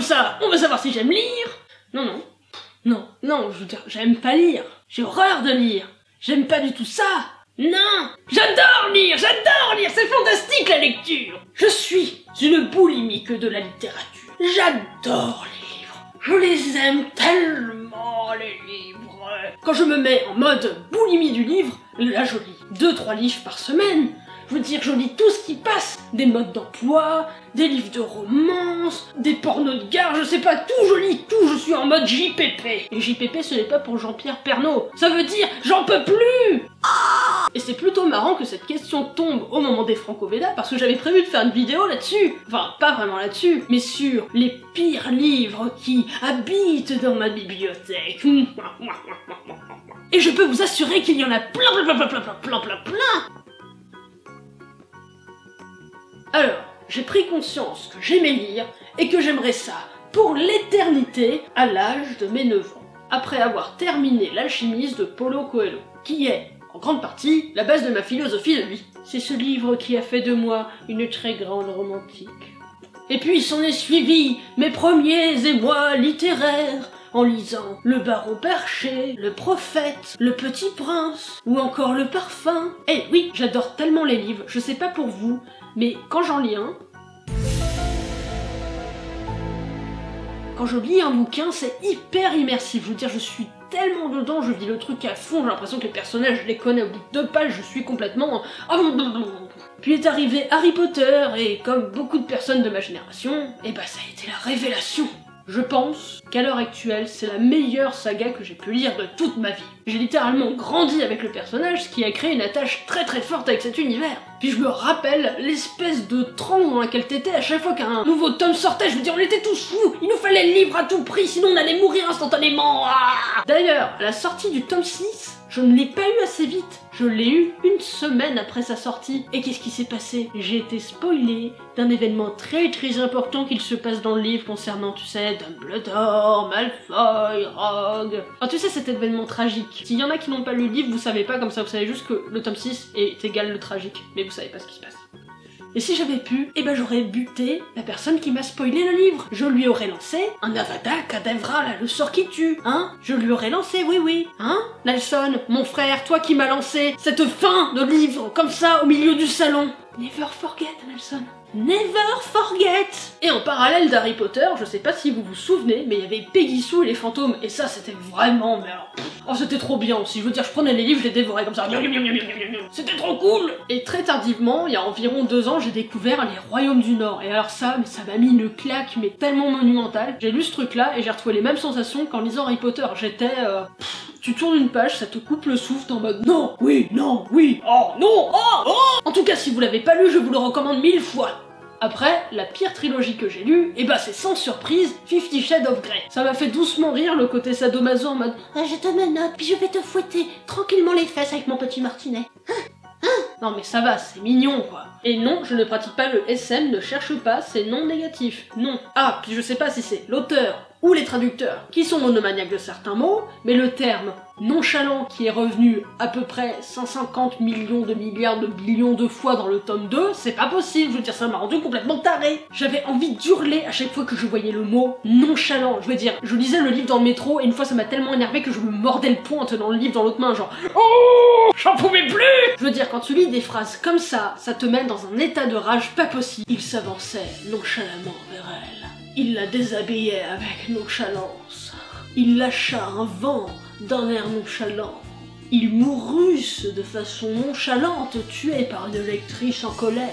ça, on va savoir si j'aime lire. Non, non. Non, je veux dire, j'aime pas lire. J'ai horreur de lire. J'aime pas du tout ça. Non, j'adore lire, c'est fantastique la lecture. Je suis une boulimique de la littérature. J'adore les livres. Je les aime tellement, les livres. Quand je me mets en mode boulimie du livre, là je lis 2-3 livres par semaine. Je veux dire, je lis tout ce qui passe. Des modes d'emploi, des livres de romance, des pornos de gare, je sais pas, tout, je lis tout, je suis en mode JPP. Et JPP, ce n'est pas pour Jean-Pierre Pernaut. Ça veut dire, j'en peux plus. Et c'est plutôt marrant que cette question tombe au moment des Franco-Védas, parce que j'avais prévu de faire une vidéo là-dessus. Enfin, pas vraiment là-dessus, mais sur les pires livres qui habitent dans ma bibliothèque. Et je peux vous assurer qu'il y en a plein. Alors, j'ai pris conscience que j'aimais lire et que j'aimerais ça pour l'éternité à l'âge de mes 9 ans, après avoir terminé L'Alchimiste de Paulo Coelho, qui est, en grande partie, la base de ma philosophie de vie. C'est ce livre qui a fait de moi une très grande romantique. Et puis s'en est suivi mes premiers émois littéraires, en lisant Le Baron Perché, Le Prophète, Le Petit Prince, ou encore Le Parfum. Eh oui, j'adore tellement les livres, je sais pas pour vous, mais quand j'en lis un, quand je lis un bouquin, c'est hyper immersif. Je veux dire, je suis tellement dedans, je vis le truc à fond, j'ai l'impression que les personnages, je les connais au bout de 2 pages, je suis complètement... Puis est arrivé Harry Potter, et comme beaucoup de personnes de ma génération, eh ben ça a été la révélation. Je pense qu'à l'heure actuelle, c'est la meilleure saga que j'ai pu lire de toute ma vie. J'ai littéralement grandi avec le personnage, ce qui a créé une attache très très forte avec cet univers. Puis je me rappelle l'espèce de transe dans laquelle t'étais à chaque fois qu'un nouveau tome sortait, je veux dire, on était tous fous, il nous fallait le livre à tout prix, sinon on allait mourir instantanément. D'ailleurs, à la sortie du tome 6, je ne l'ai pas eu assez vite. Je l'ai eu 1 semaine après sa sortie. Et qu'est-ce qui s'est passé? J'ai été spoilée d'un événement très très important qu'il se passe dans le livre concernant, tu sais, Dumbledore, Malfoy, Rogue... Enfin, tu sais, cet événement tragique. S'il y en a qui n'ont pas lu le livre, vous savez pas, comme ça vous savez juste que le tome 6 est égal le tragique. Mais vous savez pas ce qui se passe. Et si j'avais pu, eh ben j'aurais buté la personne qui m'a spoilé le livre. Je lui aurais lancé un Avada Kedavra, là, le sort qui tue, hein. Je lui aurais lancé, oui, hein. Nelson, mon frère, toi qui m'as lancé cette fin de livre, comme ça, au milieu du salon. Never forget, Nelson. Never forget! Et en parallèle d'Harry Potter, je sais pas si vous vous souvenez, mais il y avait Peggy Sue et les fantômes, et ça c'était vraiment, mais alors... Oh, c'était trop bien aussi, je veux dire, je prenais les livres, je les dévorais comme ça. C'était trop cool! Et très tardivement, il y a environ 2 ans, j'ai découvert les Royaumes du Nord, et alors ça, mais ça m'a mis une claque, mais tellement monumentale. J'ai lu ce truc-là, et j'ai retrouvé les mêmes sensations qu'en lisant Harry Potter. J'étais... Tu tournes une page, ça te coupe le souffle en mode non, oui, oh, non, oh. En tout cas, si vous l'avez pas lu, je vous le recommande 1000 fois. Après, la pire trilogie que j'ai lue, eh ben c'est sans surprise 50 Shades of Grey. Ça m'a fait doucement rire le côté sadomaso en mode je te menotte, puis je vais te fouetter tranquillement les fesses avec mon petit martinet. Non mais ça va, c'est mignon quoi. Et non, je ne pratique pas le SM, ne cherche pas, c'est non négatif. Non. Ah, puis je sais pas si c'est l'auteur ou les traducteurs qui sont monomaniaques de certains mots, mais le terme nonchalant qui est revenu à peu près 150 millions de milliards de billions de fois dans le tome 2, c'est pas possible, je veux dire, ça m'a rendu complètement taré. J'avais envie d'hurler à chaque fois que je voyais le mot nonchalant. Je veux dire, je lisais le livre dans le métro et une fois ça m'a tellement énervé que je me mordais le poing en tenant le livre dans l'autre main, genre oh, j'en pouvais plus. Je veux dire, quand tu lis des phrases comme ça te met dans un état de rage pas possible. Il s'avançait nonchalamment vers elle. Il la déshabillait avec nonchalance. Il lâcha un vent d'un air nonchalant. Ils mourussent de façon nonchalante, tués par une lectrice en colère.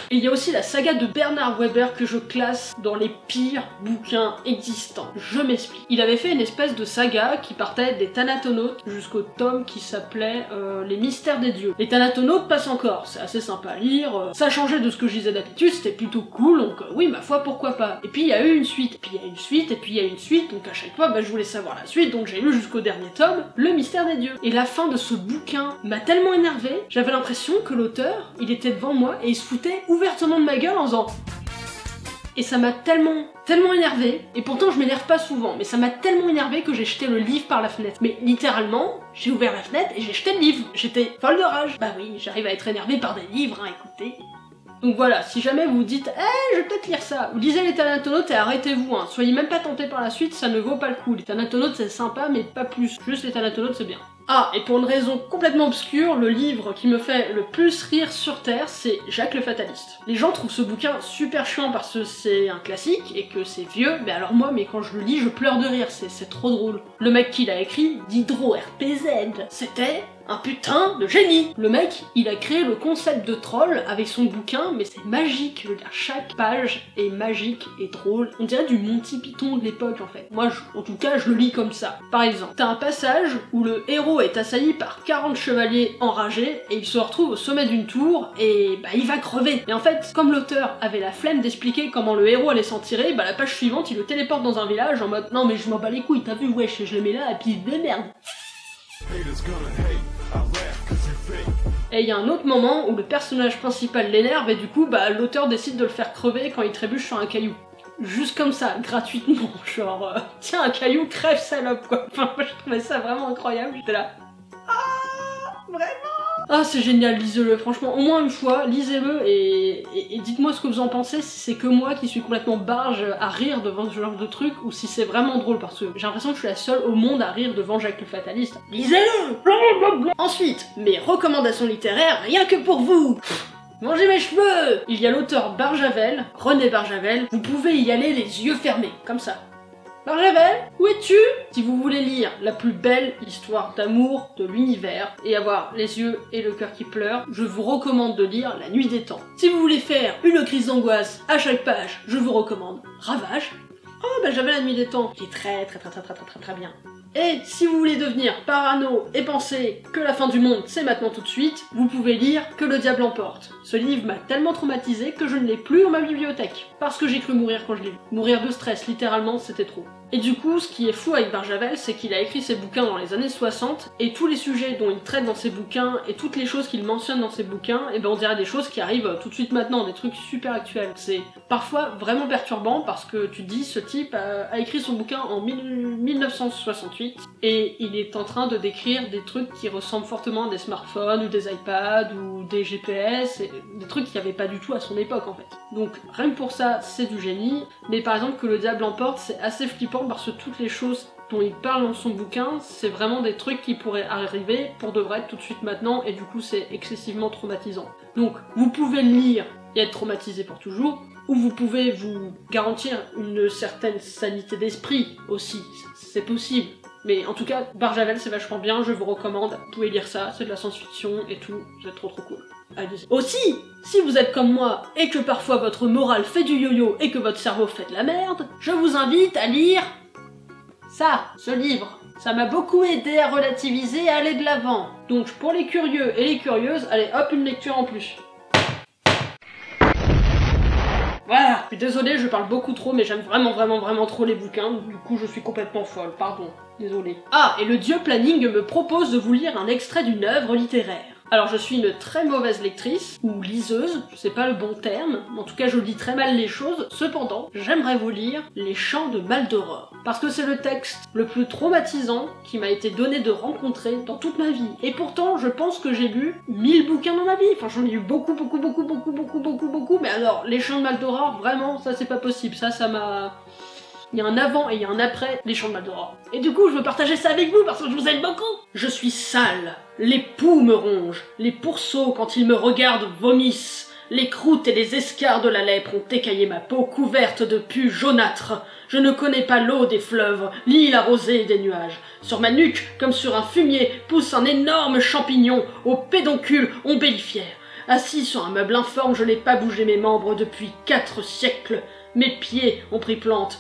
Et il y a aussi la saga de Bernard Weber que je classe dans les pires bouquins existants. Je m'explique. Il avait fait une espèce de saga qui partait des Thanatonautes jusqu'au tome qui s'appelait Les Mystères des Dieux. Les Thanatonautes passent encore, c'est assez sympa à lire, ça changeait de ce que je lisais d'habitude, c'était plutôt cool, donc oui, ma foi, pourquoi pas. Et puis il y a eu une suite, et puis il y a une suite, et puis il y a une suite, donc à chaque fois, je voulais savoir la suite, donc j'ai lu jusqu'au dernier tome, Le Mystère des Dieux. Et la fin de ce bouquin m'a tellement énervée, j'avais l'impression que l'auteur, il était devant moi et il se foutait ouvertement de ma gueule en faisant... Et ça m'a tellement énervé, et pourtant je m'énerve pas souvent, mais ça m'a tellement énervé que j'ai jeté le livre par la fenêtre. Mais littéralement, j'ai ouvert la fenêtre et j'ai jeté le livre. J'étais folle de rage. Bah oui, j'arrive à être énervée par des livres, hein, écoutez. Donc voilà, si jamais vous vous dites « Eh, je vais peut-être lire ça », lisez les Thanatonautes et arrêtez-vous, hein. Soyez même pas tentés par la suite, ça ne vaut pas le coup. Les Thanatonautes c'est sympa, mais pas plus. Juste les Thanatonautes c'est bien. Ah, et pour une raison complètement obscure, le livre qui me fait le plus rire sur Terre, c'est Jacques le Fataliste. Les gens trouvent ce bouquin super chiant parce que c'est un classique et que c'est vieux, mais alors moi, quand je le lis, je pleure de rire, c'est trop drôle. Le mec qui l'a écrit, Diderot RPZ, c'était un putain de génie. Le mec, il a créé le concept de troll avec son bouquin, mais c'est magique. Je veux dire, chaque page est magique et drôle. On dirait du Monty Python de l'époque, en fait. Moi, en tout cas, je le lis comme ça. Par exemple, t'as un passage où le héros est assailli par 40 chevaliers enragés et il se retrouve au sommet d'une tour et il va crever. Et en fait, comme l'auteur avait la flemme d'expliquer comment le héros allait s'en tirer, la page suivante, il le téléporte dans un village en mode « Non mais je m'en bats les couilles, t'as vu, wesh, je le mets là et puis merde !» Et il y a un autre moment où le personnage principal l'énerve et du coup, l'auteur décide de le faire crever quand il trébuche sur un caillou. Juste comme ça, gratuitement, genre, tiens, un caillou, crève salope, quoi. Enfin, moi, je trouvais ça vraiment incroyable, j'étais là. Ah, vraiment? Ah, c'est génial, lisez-le, franchement, au moins une fois, lisez-le et dites-moi ce que vous en pensez, si c'est que moi qui suis complètement barge à rire devant ce genre de truc, ou si c'est vraiment drôle, parce que j'ai l'impression que je suis la seule au monde à rire devant Jacques le Fataliste. Lisez-le! Ensuite, mes recommandations littéraires, rien que pour vous! Mangez mes cheveux! Il y a l'auteur Barjavel, René Barjavel, vous pouvez y aller les yeux fermés, comme ça. Barjavel, où es-tu? Si vous voulez lire la plus belle histoire d'amour de l'univers et avoir les yeux et le cœur qui pleurent, je vous recommande de lire La Nuit des Temps. Si vous voulez faire une crise d'angoisse à chaque page, je vous recommande Ravage. Oh, j'avais La Nuit des Temps, qui est très bien. Et si vous voulez devenir parano et penser que la fin du monde c'est maintenant tout de suite, vous pouvez lire Que le diable emporte. Ce livre m'a tellement traumatisé que je ne l'ai plus dans ma bibliothèque. Parce que j'ai cru mourir quand je l'ai lu. Mourir de stress, littéralement, c'était trop. Et du coup, ce qui est fou avec Barjavel, c'est qu'il a écrit ses bouquins dans les années 60, et tous les sujets dont il traite dans ses bouquins, et toutes les choses qu'il mentionne dans ses bouquins, on dirait des choses qui arrivent tout de suite maintenant, des trucs super actuels. C'est parfois vraiment perturbant, parce que tu te dis, ce type a écrit son bouquin en 1968, et il est en train de décrire des trucs qui ressemblent fortement à des smartphones, ou des iPads, ou des GPS, et des trucs qu'il n'y avait pas du tout à son époque en fait. Donc rien que pour ça, c'est du génie, mais par exemple Que le diable emporte, c'est assez flippant parce que toutes les choses dont il parle dans son bouquin, c'est vraiment des trucs qui pourraient arriver pour de vrai tout de suite maintenant, et du coup c'est excessivement traumatisant. Donc vous pouvez le lire et être traumatisé pour toujours, ou vous pouvez vous garantir une certaine sanité d'esprit aussi, c'est possible. Mais en tout cas, Barjavel c'est vachement bien, je vous recommande, vous pouvez lire ça, c'est de la science-fiction et tout, c'est trop cool. Allez-y. Aussi, si vous êtes comme moi et que parfois votre morale fait du yo-yo et que votre cerveau fait de la merde, je vous invite à lire ça, ce livre. Ça m'a beaucoup aidé à relativiser et à aller de l'avant. Donc pour les curieux et les curieuses, allez hop, une lecture en plus. Voilà, je suis désolée, je parle beaucoup trop, mais j'aime vraiment trop les bouquins, du coup je suis complètement folle, pardon, désolée. Ah, et le dieu Planning me propose de vous lire un extrait d'une œuvre littéraire. Alors je suis une très mauvaise lectrice, ou liseuse, je sais pas le bon terme, en tout cas je lis très mal les choses, cependant, j'aimerais vous lire Les Chants de Maldoror. Parce que c'est le texte le plus traumatisant qui m'a été donné de rencontrer dans toute ma vie. Et pourtant, je pense que j'ai lu 1000 bouquins dans ma vie, enfin j'en ai lu beaucoup, mais alors, Les Chants de Maldoror, vraiment, ça c'est pas possible, ça m'a... Il y a un avant et il y a un après Les Chants de Maldoror. Et du coup, je veux partager ça avec vous parce que je vous aime beaucoup. Je suis sale, les poux me rongent, les pourceaux quand ils me regardent vomissent, les croûtes et les escarres de la lèpre ont écaillé ma peau couverte de pus jaunâtres. Je ne connais pas l'eau des fleuves, ni la rosée des nuages. Sur ma nuque, comme sur un fumier, pousse un énorme champignon, au pédoncule ombellifère. Assis sur un meuble informe, je n'ai pas bougé mes membres depuis 4 siècles. Mes pieds ont pris plante,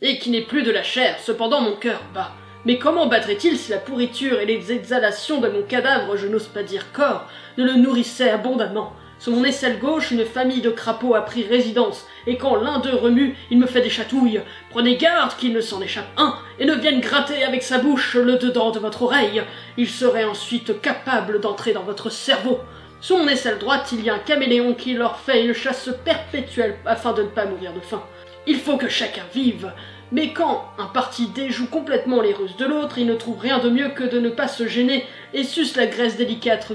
et qui n'est plus de la chair, cependant mon cœur bat. Mais comment battrait-il si la pourriture et les exhalations de mon cadavre, je n'ose pas dire corps, ne le nourrissaient abondamment? Sur mon aisselle gauche, une famille de crapauds a pris résidence, et quand l'un d'eux remue, il me fait des chatouilles. Prenez garde qu'il ne s'en échappe un, et ne vienne gratter avec sa bouche le dedans de votre oreille. Il serait ensuite capable d'entrer dans votre cerveau. Sur mon aisselle droite, il y a un caméléon qui leur fait une chasse perpétuelle afin de ne pas mourir de faim. Il faut que chacun vive, mais quand un parti déjoue complètement les ruses de l'autre, il ne trouve rien de mieux que de ne pas se gêner et suce la graisse délicate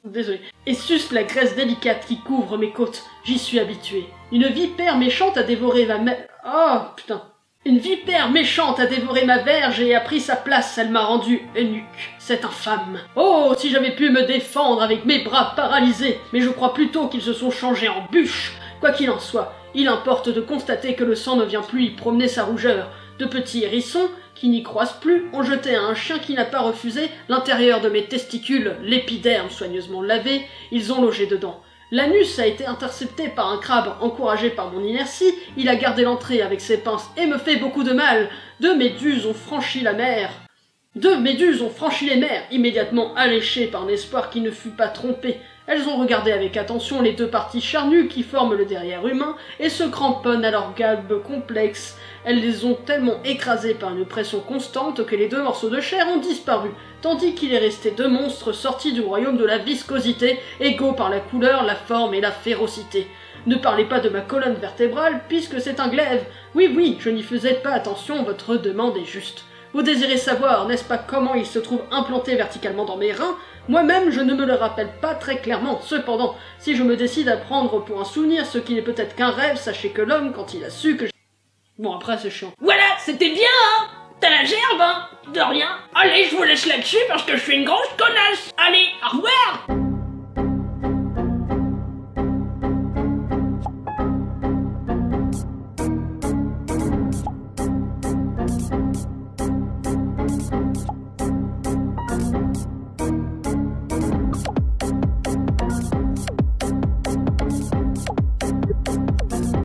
Désolé. Et suce la graisse délicate qui couvre mes côtes. J'y suis habitué. Une vipère méchante a dévoré ma mère. Oh, putain. Une vipère méchante a dévoré ma verge et a pris sa place, elle m'a rendu eunuque. C'est infâme. Oh, si j'avais pu me défendre avec mes bras paralysés, mais je crois plutôt qu'ils se sont changés en bûches. Quoi qu'il en soit, il importe de constater que le sang ne vient plus y promener sa rougeur. De petits hérissons, qui n'y croisent plus, ont jeté à un chien qui n'a pas refusé l'intérieur de mes testicules, l'épiderme soigneusement lavé, ils ont logé dedans. L'anus a été intercepté par un crabe, encouragé par mon inertie, il a gardé l'entrée avec ses pinces et me fait beaucoup de mal. Deux méduses ont franchi la mer. Deux méduses ont franchi les mers, immédiatement alléchées par un espoir qui ne fut pas trompé. Elles ont regardé avec attention les deux parties charnues qui forment le derrière humain et se cramponnent à leur galbe complexe. Elles les ont tellement écrasées par une pression constante que les deux morceaux de chair ont disparu, tandis qu'il est resté deux monstres sortis du royaume de la viscosité, égaux par la couleur, la forme et la férocité. Ne parlez pas de ma colonne vertébrale, puisque c'est un glaive. Oui, je n'y faisais pas attention, votre demande est juste. Vous désirez savoir, n'est-ce pas, comment il se trouve implanté verticalement dans mes reins? Moi-même, je ne me le rappelle pas très clairement. Cependant, si je me décide à prendre pour un souvenir ce qui n'est peut-être qu'un rêve, sachez que l'homme, quand il a su que... Bon, après, c'est chiant. Voilà, c'était bien, hein. T'as la gerbe, hein. De rien. Allez, je vous laisse là-dessus parce que je suis une grosse connasse. Allez, au revoir.